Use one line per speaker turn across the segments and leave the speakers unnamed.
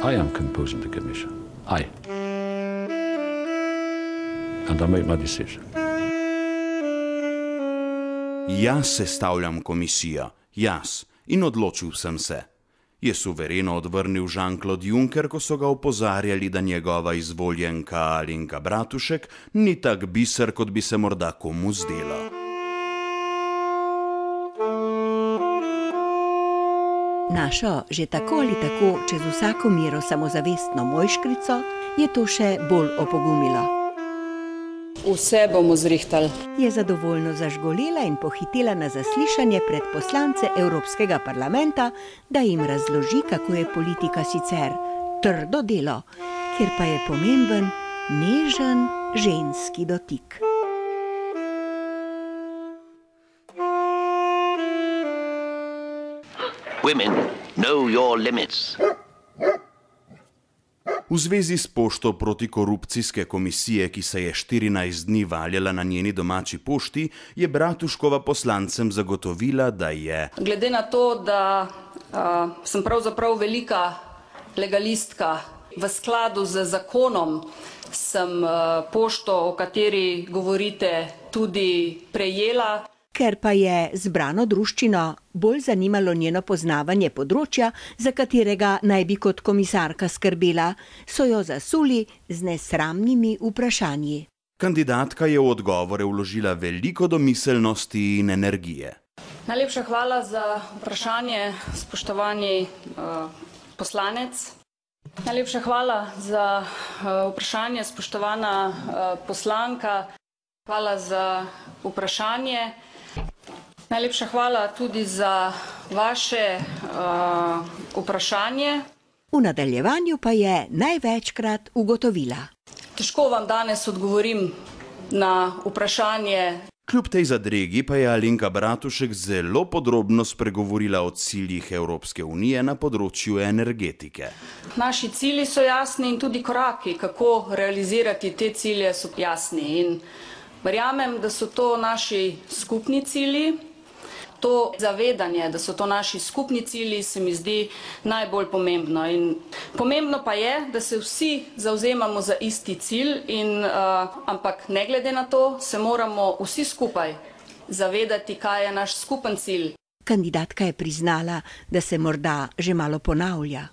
I am composing the commission. I. And I make my decision.
Jaz sestavljam komisijo, jaz, in odločil sem se. Je suvereno odvrnil Jean-Claude Juncker, ko so ga opozarjali, da njegova izvoljenka Alenka Bratušek ni tak biser, kot bi se morda komu zdelo.
Našo že tako ali tako čez vsako mero samozavestno mojškrico je to še bolj opogumilo.
Vse bomo zrihtali.
Je zadovoljno zažgolela in pohitela na zaslišanje pred poslance Evropskega parlamenta, da jim razloži, kako je politika sicer trdo delo, kjer pa je pomemben nežen ženski dotik.
Women, know your limits.
V zvezi s pošto protikorupcijske komisije, ki se je 14 dni valjala na njeni domači pošti, je Bratuškova poslancem zagotovila, da je...
Glede na to, da sem pravzaprav velika legalistka, v skladu z zakonom sem pošto, o kateri govorite, tudi prejela.
Ker pa je zbrano druščino bolj zanimalo njeno poznavanje področja, za katerega naj bi kot komisarka skrbela, so jo zasuli z nesramnimi vprašanji.
Kandidatka je v odgovore vložila veliko domiselnosti in energije.
Najlepša hvala za vprašanje, spoštovani poslanec. Najlepša hvala za vprašanje, spoštovana poslanka. Hvala za vprašanje. Najlepša hvala tudi za vaše vprašanje.
V nadaljevanju pa je največkrat ugotovila.
Težko vam danes odgovorim na vprašanje.
Kljub tej zadregi pa je Alenka Bratušek zelo podrobno spregovorila o ciljih Evropske unije na področju energetike.
Naši cilji so jasni in tudi koraki, kako realizirati te cilje, so jasni. In verjamem, da so to naši skupni cilji. To zavedanje, da so to naši skupni cilji, se mi zdi najbolj pomembno. In pomembno pa je, da se vsi zavzemamo za isti cilj, ampak ne glede na to, se moramo vsi skupaj zavedati, kaj je naš skupen cilj.
Kandidatka je priznala, da se morda že malo ponavlja.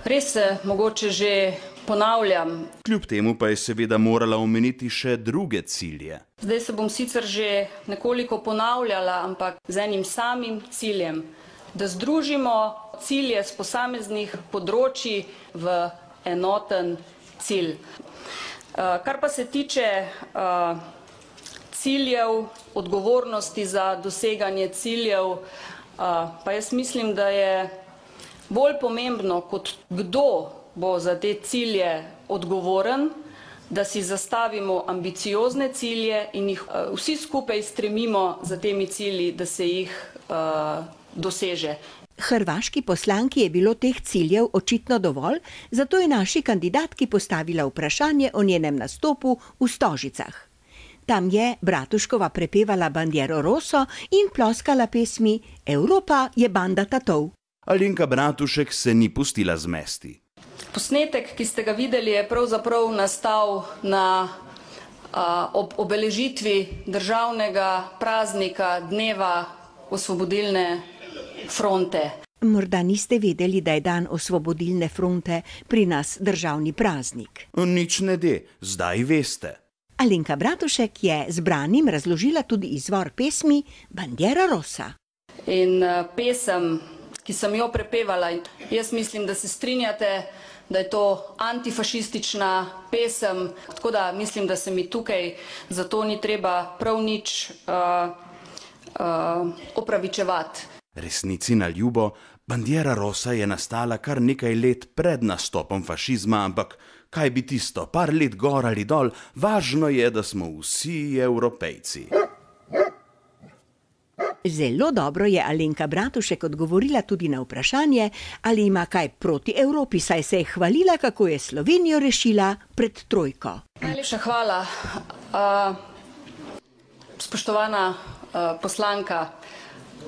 Res se mogoče že ponavljam.
Kljub temu pa je seveda morala omeniti še druge cilje.
Zdaj se bom sicer že nekoliko ponavljala, ampak z enim samim ciljem, da združimo cilje z posameznih področji v enoten cilj. Kar pa se tiče ciljev, odgovornosti za doseganje ciljev, pa jaz mislim, da je bolj pomembno, kot kdo bo za te cilje odgovoren, da si zastavimo ambiciozne cilje in jih vsi skupaj stremimo za temi cilji, da se jih doseže.
Hrvaški poslanki je bilo teh ciljev očitno dovolj, zato je naši kandidatki postavila vprašanje o njenem nastopu v Stožicah. Tam je Bratuškova prepevala Bandiero Rosso in ploskala pesmi Evropa je banda tatov.
Alenka Bratušek se ni pustila zmesti.
Posnetek, ki ste ga videli, je pravzaprav nastal ob obeležitvi državnega praznika Dneva Osvobodilne fronte.
Morda niste vedeli, da je dan Osvobodilne fronte pri nas državni praznik.
Nič ne de, zdaj veste.
Alenka Bratušek je zbranim razložila tudi izvor pesmi Bandiera Rossa.
In pesem, ki sem jo prepevala, jaz mislim, da se strinjate, da je to antifašistična pesem, tako da mislim, da se mi tukaj zato ni treba prav nič opravičevati.
Resnici na ljubo, Bandiera Rossa je nastala kar nekaj let pred nastopom fašizma, ampak kaj bi tisto, par let gor ali dol, važno je, da smo vsi Evropejci.
Zelo dobro je Alenka Bratušek odgovorila tudi na vprašanje, ali ima kaj proti Evropi, saj se je hvalila, kako je Slovenijo rešila pred trojko.
Najlepša hvala. Spoštovana poslanka,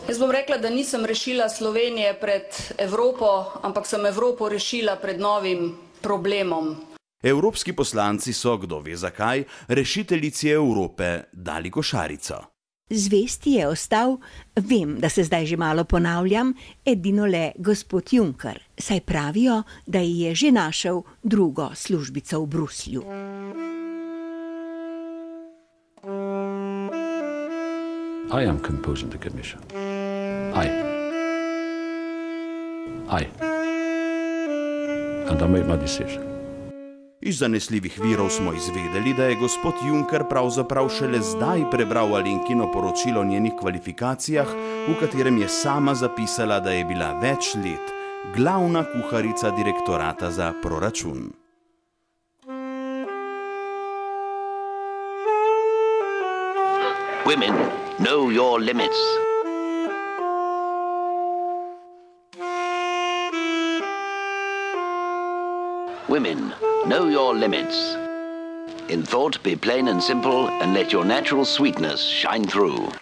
Jaz bom rekla, da nisem rešila Slovenije pred Evropo, ampak sem Evropo rešila pred novim problemom.
Evropski poslanci so, kdo ve zakaj, rešiteljici Evrope dali košarico.
Zvesti je ostal, vem, da se zdaj že malo ponavljam, edino le gospod Juncker, saj pravijo, da ji je že našel drugo službico v Bruslju.
I am composing the Commission. I. And I make my decision.
Iz zanesljivih virov smo izvedeli, da je gospod Juncker pravzaprav šele zdaj prebral Alenkino poročilo o njenih kvalifikacijah, v katerem je sama zapisala, da je bila več let glavna kuharica direktorata za proračun.
Women, know your limits. Women, know your limits. In thought, be plain and simple, and let your natural sweetness shine through.